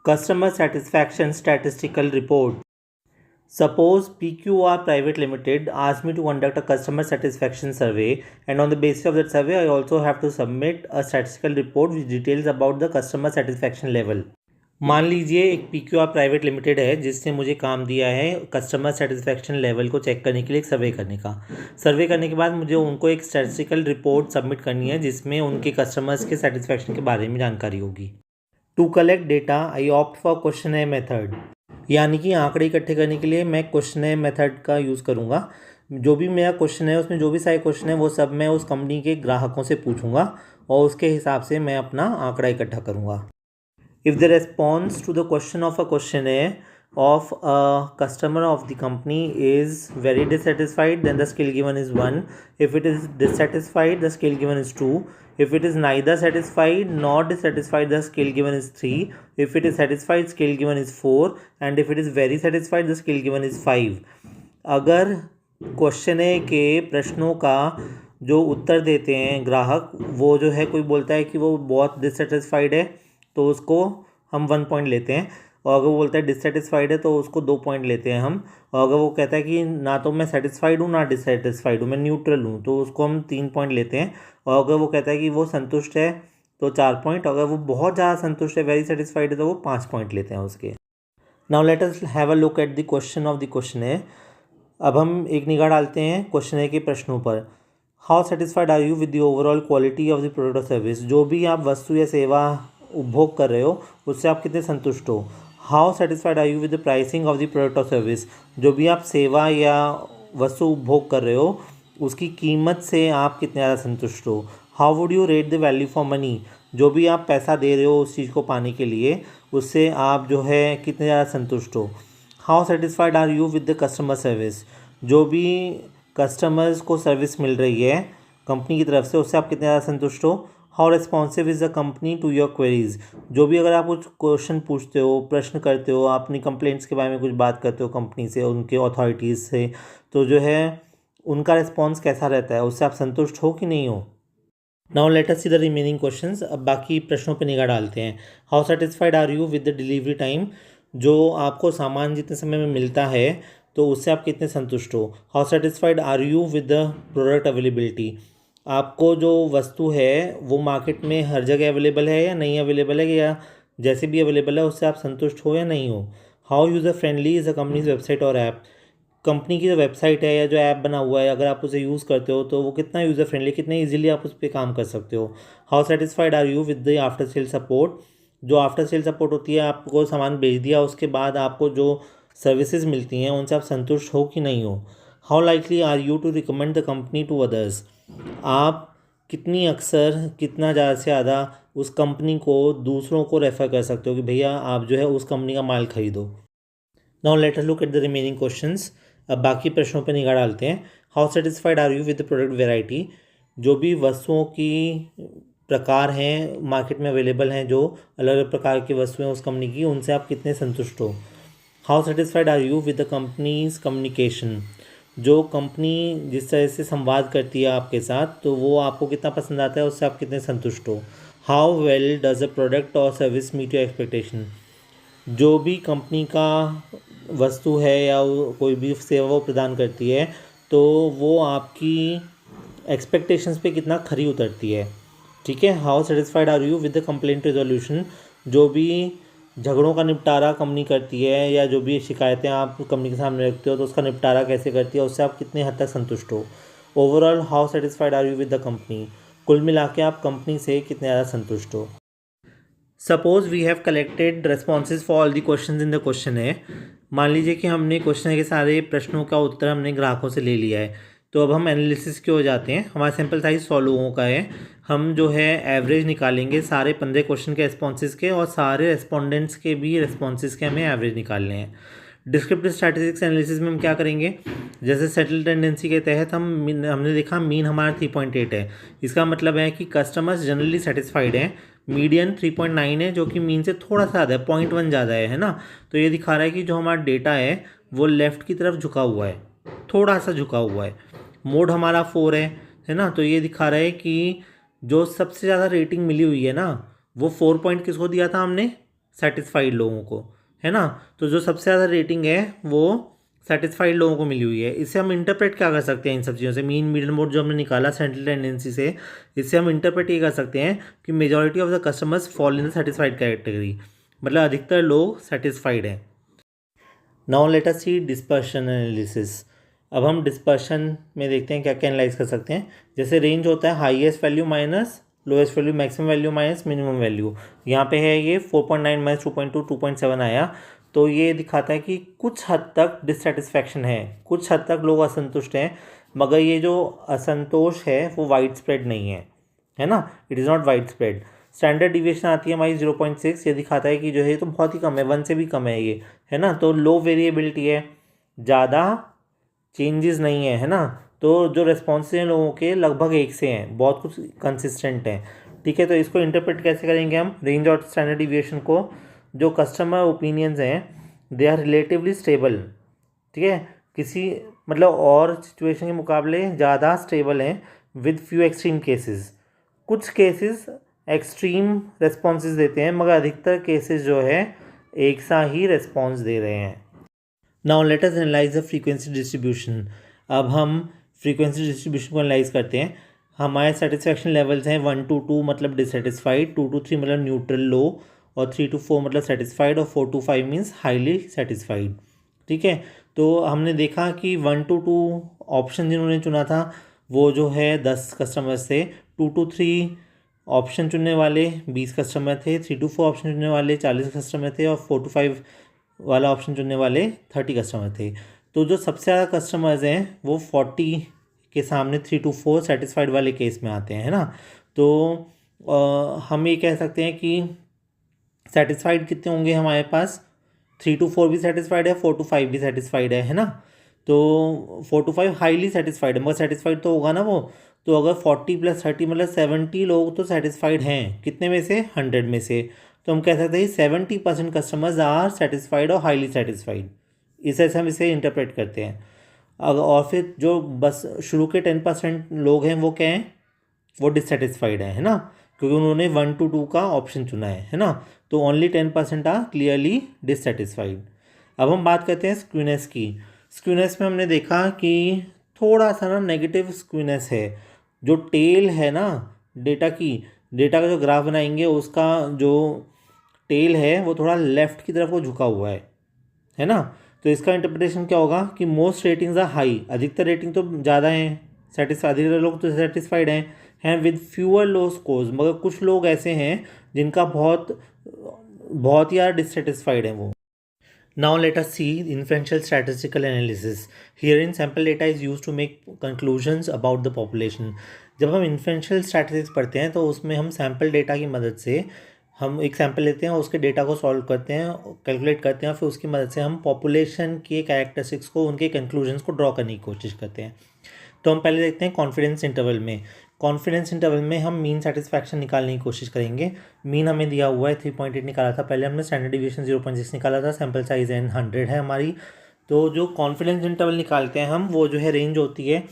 Customer satisfaction statistical report. Suppose PQR Private Limited asked me to conduct a customer satisfaction survey, and on the basis of that survey I also have to submit a statistical report which details about the customer satisfaction level. मान लीजिए एक PQR private limited है जिसने मुझे काम दिया है customer satisfaction level को चेक करने के लिए एक सर्वे करने का। सर्वे करने के बाद मुझे उनको एक स्टैटिस्टिकल रिपोर्ट सबमिट करनी है जिसमें उनके कस्टमर्स के सेटिस्फैक्शन के बारे में जानकारी होगी। To collect data I opt for questionnaire method, यानी कि आंकड़े इकट्ठे करने के लिए मैं क्वेश्चनर मेथड का यूज़ करूँगा। जो भी मेरा क्वेश्चन है उसमें जो भी सारे क्वेश्चन है वो सब मैं उस कंपनी के ग्राहकों से पूछूंगा और उसके हिसाब से मैं अपना आंकड़ा इकट्ठा करूँगा। If the response to the question of a questionnaire of a customer of the company is very dissatisfied, then the scale given is 1. If it is dissatisfied, the scale given is 2. If it is neither satisfied nor dissatisfied, the scale given is 3. If it is satisfied, scale given is 4. And if it is very satisfied, the scale given is 5. अगर questionnaire के प्रश्नों का जो उत्तर देते हैं ग्राहक, वो जो है कोई बोलता है कि वो बहुत डिससेटिस्फाइड है तो उसको हम 1 पॉइंट लेते हैं, और अगर वो बोलता है डिससेटिस्फाइड है तो उसको 2 पॉइंट लेते हैं हम, और अगर वो कहता है कि ना तो मैं सेटिस्फाइड हूँ ना डिससेटिस्फाइड हूँ, मैं न्यूट्रल हूँ, तो उसको हम 3 पॉइंट लेते हैं, और अगर वो कहता है कि वो संतुष्ट है तो 4 पॉइंट, अगर वो बहुत ज़्यादा संतुष्ट है वेरी सेटिस्फाइड है तो वो 5 पॉइंट लेते हैं उसके। Now let us have a look at the question of the questionnaire. अब हम एक निगाह डालते हैं क्वेश्चनर के प्रश्नों पर। How satisfied are you with the overall quality of the product और सर्विस, जो भी आप वस्तु या सेवा उपभोग कर रहे हो उससे आप कितने संतुष्ट हो। How satisfied are you with the pricing of the product और सर्विस, जो भी आप सेवा या वस्तु उपभोग कर रहे हो उसकी कीमत से आप कितने ज़्यादा संतुष्ट हो। How would you rate the value for money, जो भी आप पैसा दे रहे हो उस चीज़ को पाने के लिए उससे आप जो है कितने ज़्यादा संतुष्ट हो। How satisfied are you with the customer service, जो भी कस्टमर्स को सर्विस मिल रही है कंपनी की तरफ से उससे आप कितने ज़्यादा संतुष्ट हो। How responsive is the company to your queries, जो भी अगर आप कुछ क्वेश्चन पूछते हो, प्रश्न करते हो, आप अपनी कंप्लेंट्स के बारे में कुछ बात करते हो कंपनी से, उनके अथॉरिटीज़ से, तो जो है उनका रिस्पॉन्स कैसा रहता है, उससे आप संतुष्ट हो कि नहीं हो। Now let us see the remaining questions. अब बाकी प्रश्नों पर निगाह डालते हैं। How satisfied are you with the delivery time, जो आपको सामान जितने समय में मिलता है तो उससे आप कितने संतुष्ट हो। How satisfied are you with the product availability, आपको जो वस्तु है वो मार्केट में हर जगह अवेलेबल है या नहीं अवेलेबल है, या जैसे भी अवेलेबल है उससे आप संतुष्ट हो या नहीं हो। How user friendly is a companies website और ऐप, कंपनी की जो वेबसाइट है या जो ऐप बना हुआ है अगर आप उसे यूज़ करते हो तो वो कितना यूज़र फ्रेंडली, कितने ईजिली आप उस पर काम कर सकते हो। How satisfied are you with the after sale support, जो आफ्टर सेल सपोर्ट होती है, आपको सामान भेज दिया उसके बाद आपको जो सर्विसेज मिलती हैं उनसे आप संतुष्ट हो कि नहीं हो। How likely are you to recommend the company to others, आप कितनी अक्सर कितना ज़्यादा से ज़्यादा उस कंपनी को दूसरों को रेफ़र कर सकते हो कि भैया आप जो है उस कंपनी का माल खरीदो। Now let us look at the remaining questions. अब बाकी प्रश्नों पर निगाह डालते हैं। How satisfied are you with the product variety, जो भी वस्तुओं की प्रकार हैं मार्केट में अवेलेबल हैं, जो अलग अलग प्रकार की वस्तुएं उस कंपनी की, उनसे आप कितने संतुष्ट हो। How satisfied are you with the company's communication, जो कंपनी जिस तरह से संवाद करती है आपके साथ तो वो आपको कितना पसंद आता है, उससे आप कितने संतुष्ट हो। How well does a product और सर्विस मीट योर एक्सपेक्टेशन, जो भी कंपनी का वस्तु है या कोई भी सेवा वो प्रदान करती है तो वो आपकी एक्सपेक्टेशंस पे कितना खरी उतरती है। ठीक है। How satisfied are you with the complaint resolution, जो भी झगड़ों का निपटारा कंपनी करती है या जो भी शिकायतें आप कंपनी के सामने रखते हो तो उसका निपटारा कैसे करती है, उससे आप कितने हद तक संतुष्ट हो। Overall how satisfied are you with the company, कुल मिला के आप कंपनी से कितने ज़्यादा संतुष्ट हो। Suppose we have collected responses for all the question in the question है। मान लीजिए कि हमने क्वेश्चन के सारे प्रश्नों का उत्तर हमने ग्राहकों से ले लिया है, तो अब हम एनालिसिस की ओर जाते हैं। हमारा सैम्पल साइज 100 लोगों का है। हम जो है एवरेज निकालेंगे सारे 15 क्वेश्चन के रिस्पॉन्सेज के, और सारे रेस्पोंडेंट्स के भी रिस्पॉन्सेज के हमें एवरेज निकालने हैं। डिस्क्रिप्टिव स्टैटिस्टिक्स एनालिसिस में हम क्या करेंगे, जैसे सेटल टेंडेंसी के तहत हमने देखा मीन हमारा 3.8 है। इसका मतलब है कि कस्टमर्स जनरली सेटिस्फाइड हैं। मीडियन 3.9 है जो कि मीन से थोड़ा सा ज़्यादा है, 0.1 ज़्यादा है ना। तो ये दिखा रहा है कि जो हमारा डेटा है वो लेफ़्ट की तरफ झुका हुआ है, थोड़ा सा झुका हुआ है। मोड हमारा 4 है ना। तो ये दिखा रहा है कि जो सबसे ज़्यादा रेटिंग मिली हुई है ना वो 4 पॉइंट किसको दिया था हमने, सेटिस्फाइड लोगों को, है ना। तो जो सबसे ज़्यादा रेटिंग है वो सेटिस्फाइड लोगों को मिली हुई है। इससे हम इंटरप्रेट क्या कर सकते हैं इन सब चीज़ों से, मीन मीडियन मोड जो हमने निकाला सेंट्रल टेंडेंसी से, इससे हम इंटरप्रेट ये कर सकते हैं कि majority of the customers fall in the satisfied category, मतलब अधिकतर लोग सेटिस्फाइड हैं। नाउ लेट अस सी डिस्पर्शन एनालिसिस। अब हम डिस्पर्शन में देखते हैं क्या क्या एनालाइज कर सकते हैं। जैसे रेंज होता है highest value minus lowest value, maximum value minus minimum value. यहाँ पे है ये 4.9 माइनस 2.2 2.7 आया। तो ये दिखाता है कि कुछ हद तक डिससेटिस्फैक्शन है, कुछ हद तक लोग असंतुष्ट हैं, मगर ये जो असंतोष है वो वाइड स्प्रेड नहीं है ना, it is not wide spread. Standard deviation आती है हमारी 0.6, ये दिखाता है कि जो है तो बहुत ही कम है, 1 से भी कम है ये, है ना। तो लो वेरिएबिलिटी है, ज़्यादा चेंजेस नहीं है ना। तो जो रेस्पॉन्स हैं लोगों के लगभग एक से हैं, बहुत कुछ कंसिस्टेंट हैं, ठीक है। तो इसको इंटरप्रेट कैसे करेंगे हम, रेंज और स्टैंडर्ड डिविएशन को, जो कस्टमर ओपिनियंस हैं दे आर रिलेटिवली स्टेबल, ठीक है, किसी मतलब और सिचुएशन के मुकाबले ज़्यादा स्टेबल हैं, विद फ्यू एक्सट्रीम केसेस। कुछ केसेस एक्सट्रीम रेस्पॉन्सेज देते हैं, मगर अधिकतर केसेस जो है एक सा ही रेस्पॉन्स दे रहे हैं। Now let us analyse the frequency distribution. अब हम फ्रीक्वेंसी डिस्ट्रीब्यूशन को एनालाइज करते हैं। हमारे सेटिस्फैक्शन लेवल्स हैं 1 to 2 मतलब डिससेटिस्फाइड, 2 to 3 मतलब न्यूट्रल लो, और 3 to 4 मतलब सेटिस्फाइड, और 4 to 5 मीन्स हाईली सेटिस्फाइड, ठीक है। तो हमने देखा कि 1 to 2 ऑप्शन जिन्होंने चुना था वो जो है 10 कस्टमर्स थे, 2 to 3 ऑप्शन चुनने वाले 20 कस्टमर थे, 3 to 4 ऑप्शन चुनने वाले 40 कस्टमर थे, और 4 to 5 वाला ऑप्शन चुनने वाले 30 कस्टमर थे। तो जो सबसे ज़्यादा कस्टमर्स हैं वो 40 के सामने 3 to 4 सेटिस्फाइड वाले केस में आते हैं, है ना। तो हम ये कह सकते हैं कि सेटिस्फाइड कितने होंगे हमारे पास, 3 to 4 भी सेटिस्फाइड है, 4 to 5 भी सेटिस्फाइड है ना। तो 4 to 5 हाईली सेटिस्फाइड है, मगर सेटिस्फाइड तो होगा ना वो। तो अगर 40 + 30 मतलब 70 लोग तो सेटिस्फाइड हैं, कितने में से, 100 में से। तो हम कह सकते हैं 70% कस्टमर्स आर सेटिस्फाइड और हाईली सेटिस्फाइड, इस ऐसे हम इसे इंटरप्रेट करते हैं। अगर और फिर जो बस शुरू के 10% लोग हैं वो क्या हैं, वो डिससेटिस्फाइड है ना, क्योंकि उन्होंने 1 to 2 का ऑप्शन चुना है ना। तो ओनली 10% आर क्लियरली डिससेटिस्फाइड। अब हम बात करते हैं स्क्यूनेस की। स्क्यूनेस में हमने देखा कि थोड़ा सा ना नेगेटिव स्क्यूनेस है। जो टेल है ना डेटा का जो ग्राफ बनाएंगे उसका जो टेल है वो थोड़ा लेफ़्ट की तरफ को झुका हुआ है ना। तो इसका इंटरप्रिटेशन क्या होगा कि मोस्ट रेटिंग्स आर हाई, अधिकतर रेटिंग तो ज़्यादा हैं, अधिकतर लोग तो सेटिस्फाइड हैं विद फ्यूअर लो स्कोर्स, मगर कुछ लोग ऐसे हैं जिनका बहुत बहुत ही डिससेटिस्फाइड है वो। Now let us see inferential statistical analysis. Herein sample data is used to make conclusions about the population. जब हम inferential statistics पढ़ते हैं तो उसमें हम sample data की मदद से हम एक सैम्पल लेते हैं और उसके डेटा को सॉल्व करते हैं, कैलकुलेट करते हैं, और फिर उसकी मदद से हम पॉपुलेशन के कैरेक्टरिस्टिक्स को, उनके कंक्लूजन्स को ड्रॉ करने की कोशिश करते हैं। तो हम पहले देखते हैं कॉन्फिडेंस इंटरवल में। कॉन्फिडेंस इंटरवल में हम मीन सेटिस्फैक्शन निकालने की कोशिश करेंगे। मीन हमें दिया हुआ है 3.8 निकाला था, पहले हमने स्टैंडर्ड डिविएशन 0.6 निकाला था, सैम्पल साइज एन 100 है हमारी। तो जो कॉन्फिडेंस इंटरवल निकालते हैं हम, वो जो है रेंज होती है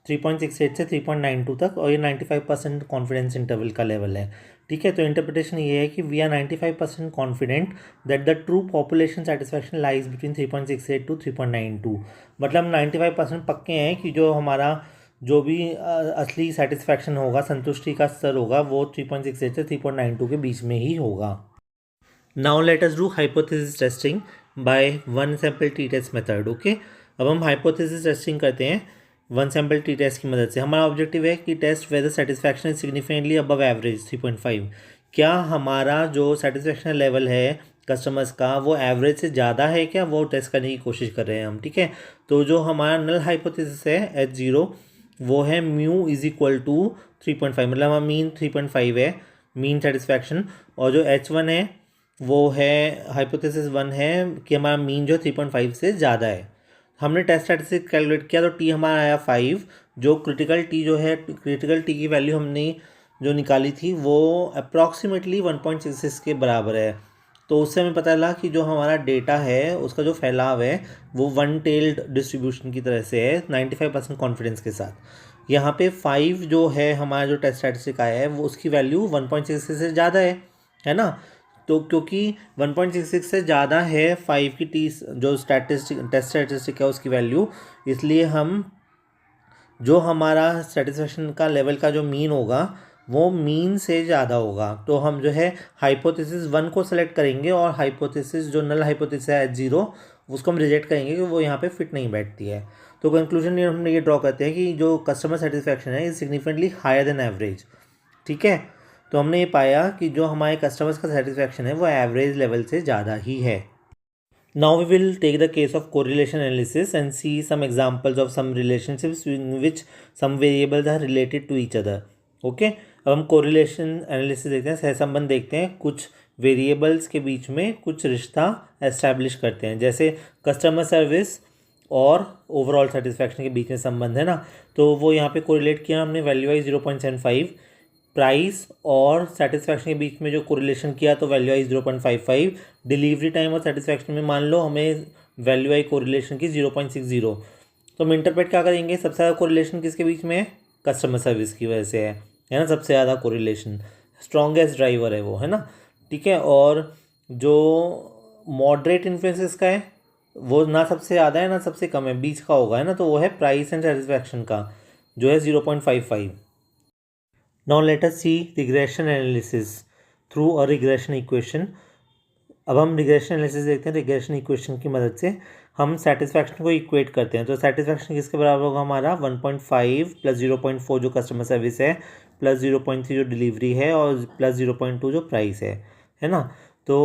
3.68 से 3.92 तक, और ये 95% कॉन्फिडेंस इंटरवल का लेवल है, ठीक है। तो इंटरप्रिटेशन ये है कि we are 95% confident that the true population satisfaction lies between 3.68 to 3.92। मतलब हम 95% पक्के हैं कि जो हमारा जो भी असली सेटिस्फैक्शन होगा, संतुष्टि का स्तर होगा, वो 3.68 से 3.92 के बीच में ही होगा। Now let us do hypothesis testing by one sample t test method, okay. अब हम हाइपोथेसिस टेस्टिंग करते हैं वन सैम्पल टी टेस्ट की मदद से। हमारा ऑब्जेक्टिव है कि test whether satisfaction is significantly above average 3.5। क्या हमारा जो सेटिस्फैक्शन लेवल है कस्टमर्स का वो एवरेज से ज़्यादा है क्या, वो टेस्ट करने की कोशिश कर रहे हैं हम, ठीक है। तो जो हमारा नल हाइपोथेसिस है H0 वो है म्यू इज इक्वल टू 3.5, मतलब हमारा मीन 3.5 है मीन सेटिस्फैक्शन, और जो H1 है वो है हाइपोथेसिस 1 है कि हमारा मीन जो 3.5 से ज़्यादा है। हमने टेस्ट स्टैटिस्टिक्स कैलकुलेट किया तो टी हमारा आया 5, जो क्रिटिकल टी जो है, क्रिटिकल टी की वैल्यू हमने जो निकाली थी वो अप्रॉक्सीमेटली 1.66 के बराबर है। तो उससे हमें पता चला कि जो हमारा डेटा है उसका जो फैलाव है वो वन टेल्ड डिस्ट्रीब्यूशन की तरह से है 95% कॉन्फिडेंस के साथ। यहाँ पे 5 जो है हमारा जो टेस्ट स्टैटिस्टिक आया है वो उसकी वैल्यू 1.66 से ज़्यादा है ना। तो क्योंकि 1.66 से ज़्यादा है 5 की जो टेस्ट स्टैटिस्टिक है उसकी वैल्यू, इसलिए हम जो हमारा सेटिस्फेक्शन का लेवल का जो मीन होगा वो मीन से ज़्यादा होगा। तो हम जो है हाइपोथेसिस 1 को सेलेक्ट करेंगे और हाइपोथेसिस जो नल हाइपोथेसिस है H0 उसको हम रिजेक्ट करेंगे कि वो यहाँ पे फिट नहीं बैठती है। तो कंक्लूजन हम ये ड्रॉ करते हैं कि जो कस्टमर सेटिस्फेक्शन है is significantly higher than average. ठीक है, तो हमने ये पाया कि जो हमारे कस्टमर्स का सेटिस्फेक्शन है वो एवरेज लेवल से ज़्यादा ही है। Now we will take the case of correlation analysis and see some examples of some relationships in which some variables are related to each other. Okay, अब हम correlation analysis देखते हैं, सहसंबंध देखते हैं, कुछ वेरिएबल्स के बीच में कुछ रिश्ता एस्टैब्लिश करते हैं। जैसे कस्टमर सर्विस और ओवरऑल सेटिस्फैक्शन के बीच में संबंध है ना, तो वो यहाँ पे कोरिलेट किया हमने, वैल्यू आई 0.75, प्राइस और सेटिस्फैक्शन के बीच में जो कोरिलेशन किया तो वैल्यू आई 0.55, डिलीवरी टाइम और सेटिस्फैक्शन में मान लो हमें वैल्यू आई कोरिलेशन की 0.60। तो हम इंटरप्रेट क्या करेंगे, सबसे ज़्यादा कोरिलेशन किसके बीच में है, कस्टमर सर्विस की वजह से है ना, सबसे ज़्यादा कोरिलेशन, स्ट्रॉन्गेस्ट ड्राइवर है वो, है ना। ठीक है, और जो मॉडरेट इन्फ्लुएंस इसका है वो ना सबसे ज़्यादा है ना सबसे कम है, बीच का होगा, है ना, तो वो है प्राइस एंड सेटिस्फैक्शन का जो है 0.55। Now let us see regression analysis through a regression equation। अब हम रिग्रेशन एनालिसिस देखते हैं। रिग्रेशन इक्वेशन की मदद से हम सेटिस्फैक्शन को इक्वेट करते हैं। तो सेटिस्फैक्शन किसके बराबर होगा हमारा, 1.5 प्लस 0.4 जो कस्टमर सर्विस है, प्लस 0.3 जो डिलीवरी है, और प्लस 0.2 जो प्राइस है ना। तो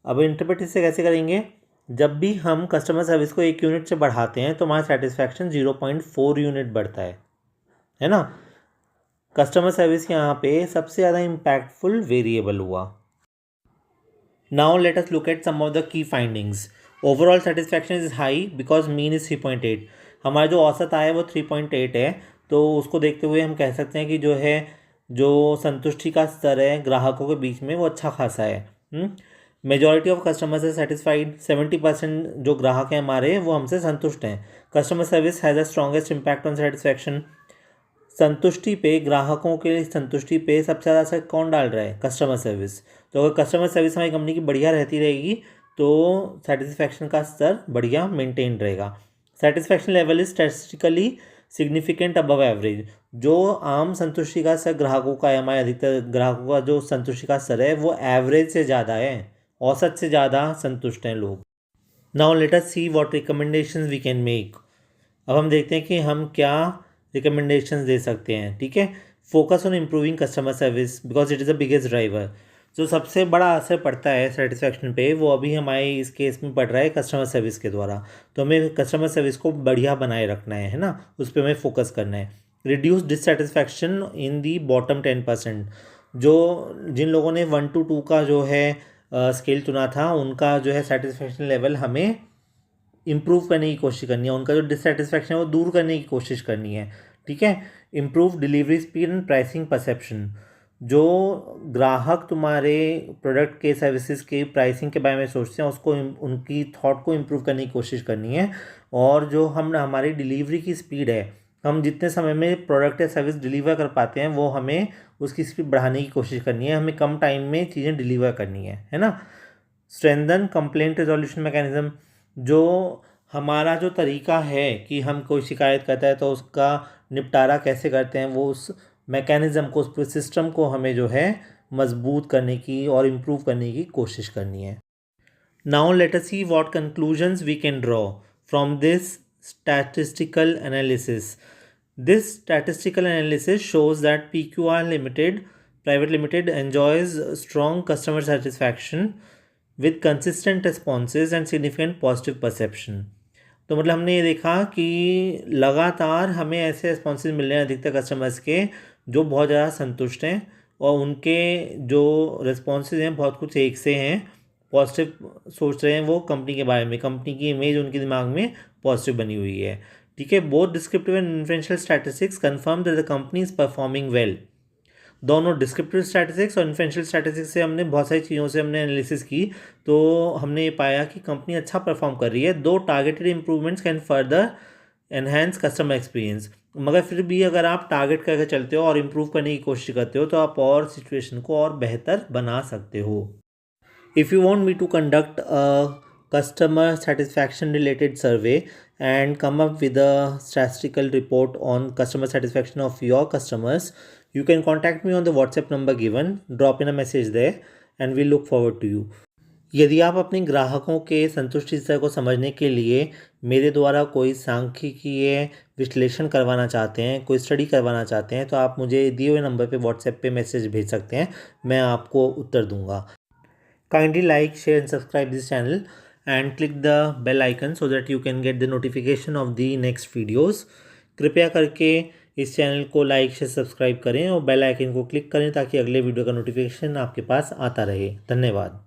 अब इंटरप्रेट इससे कैसे करेंगे, जब भी हम कस्टमर सर्विस को 1 यूनिट से बढ़ाते हैं तो हमारा सेटिस्फैक्शन 0.4 यूनिट बढ़ता है ना। कस्टमर सर्विस यहाँ पे सबसे ज़्यादा इम्पैक्टफुल वेरिएबल हुआ। Now let us look at some of the key findings. Overall satisfaction is high because mean is 3.8। हमारा जो औसत आया है वो 3.8 है, तो उसको देखते हुए हम कह सकते हैं कि जो संतुष्टि का स्तर है ग्राहकों के बीच में वो अच्छा खासा है। मेजॉरिटी ऑफ कस्टमर्स है सेटिस्फाइड, 70% जो ग्राहक हैं हमारे वो हमसे संतुष्ट हैं। Customer service has the strongest impact on satisfaction. संतुष्टि पे, ग्राहकों के संतुष्टि पे सबसे ज़्यादा असर कौन डाल रहा है, कस्टमर सर्विस। तो अगर कस्टमर सर्विस हमारी कंपनी की बढ़िया रहती रहेगी तो सेटिस्फैक्शन का स्तर बढ़िया मेंटेन रहेगा। Satisfaction level is statistically significant above average. जो आम संतुष्टि का स्तर ग्राहकों का है, हमारे अधिकतर ग्राहकों का जो संतुष्टि का स्तर है वो एवरेज से ज़्यादा है, औसत से ज़्यादा संतुष्ट हैं लोग। Now let us see what recommendations we can make. अब हम देखते हैं कि हम क्या रिकमेंडेशंस दे सकते हैं। ठीक है, focus on improving customer service because it is the biggest driver. जो सबसे बड़ा असर पड़ता है सेटिस्फैक्शन पे वो अभी हमारे इस केस में पड़ रहा है कस्टमर सर्विस के द्वारा। तो हमें कस्टमर सर्विस को बढ़िया बनाए रखना है ना, उस पर हमें फोकस करना है। रिड्यूस डिससेटिस्फैक्शन इन दी बॉटम 10%। जो जिन लोगों ने 1 to 2 का जो है स्केल चुना था उनका जो है सेटिस्फैक्शन लेवल हमें इम्प्रूव करने की कोशिश करनी है, उनका जो डिससेटिस्फैक्शन है वो दूर करने की कोशिश करनी है। ठीक है, improve delivery speed and pricing perception. जो ग्राहक तुम्हारे प्रोडक्ट के सर्विसेज के प्राइसिंग के बारे में सोचते हैं उसको उनकी थॉट को इम्प्रूव करने की कोशिश करनी है। और जो हम हमारी डिलीवरी की स्पीड है, हम जितने समय में प्रोडक्ट या सर्विस डिलीवर कर पाते हैं वो हमें उसकी स्पीड बढ़ाने की कोशिश करनी है, हमें कम टाइम में चीज़ें डिलीवर करनी है ना। Strengthen complaint resolution mechanism. जो हमारा जो तरीका है कि हम कोई शिकायत करता है तो उसका निपटारा कैसे करते हैं, वो उस मैकेनिज़्म को, उस सिस्टम को हमें जो है मजबूत करने की और इम्प्रूव करने की कोशिश करनी है। Now let us see what conclusions we can draw from this statistical analysis. This statistical analysis shows that PQR Limited Private Limited enjoys strong customer satisfaction with consistent responses and significant positive perception। तो मतलब हमने ये देखा कि लगातार हमें ऐसे responses मिल रहे हैं अधिकतर कस्टमर्स के जो बहुत ज़्यादा संतुष्ट हैं और उनके जो रिस्पॉन्सेज हैं बहुत कुछ एक से हैं, पॉजिटिव सोच रहे हैं वो कंपनी के बारे में, कंपनी की इमेज उनके दिमाग में पॉजिटिव बनी हुई है। ठीक है, both descriptive and influential statistics confirm that the company is performing well. दोनों डिस्क्रिप्टिव स्टैटिस्टिक्स और इन्फ्लुएंशियल स्टैटिस्टिक्स से हमने बहुत सारी चीज़ों से हमने एनालिसिस की, तो हमने ये पाया कि कंपनी अच्छा परफॉर्म कर रही है। दो targeted improvements can further enhance customer experience. मगर फिर भी अगर आप टारगेट करके चलते हो और इम्प्रूव करने की कोशिश करते हो तो आप और सिचुएशन को और बेहतर बना सकते हो। If you want me to conduct a customer satisfaction related survey and come up with a statistical report on customer satisfaction of your customers, you can contact me on the WhatsApp number given, drop in a message there, and we'll look forward to you. यदि आप अपने ग्राहकों के संतुष्टि स्तर को समझने के लिए मेरे द्वारा कोई सांख्यिकीय विश्लेषण करवाना चाहते हैं, कोई स्टडी करवाना चाहते हैं, तो आप मुझे दिए हुए नंबर पे व्हाट्सएप पे मैसेज भेज सकते हैं, मैं आपको उत्तर दूंगा. Kindly like, share and subscribe this channel and click the bell icon so that you can get the notification of the next videos. कृपया करके इस चैनल को लाइक शेयर सब्सक्राइब करें और बेल आइकन को क्लिक करें ताकि अगले वीडियो का नोटिफिकेशन आपके पास आता रहे. धन्यवाद.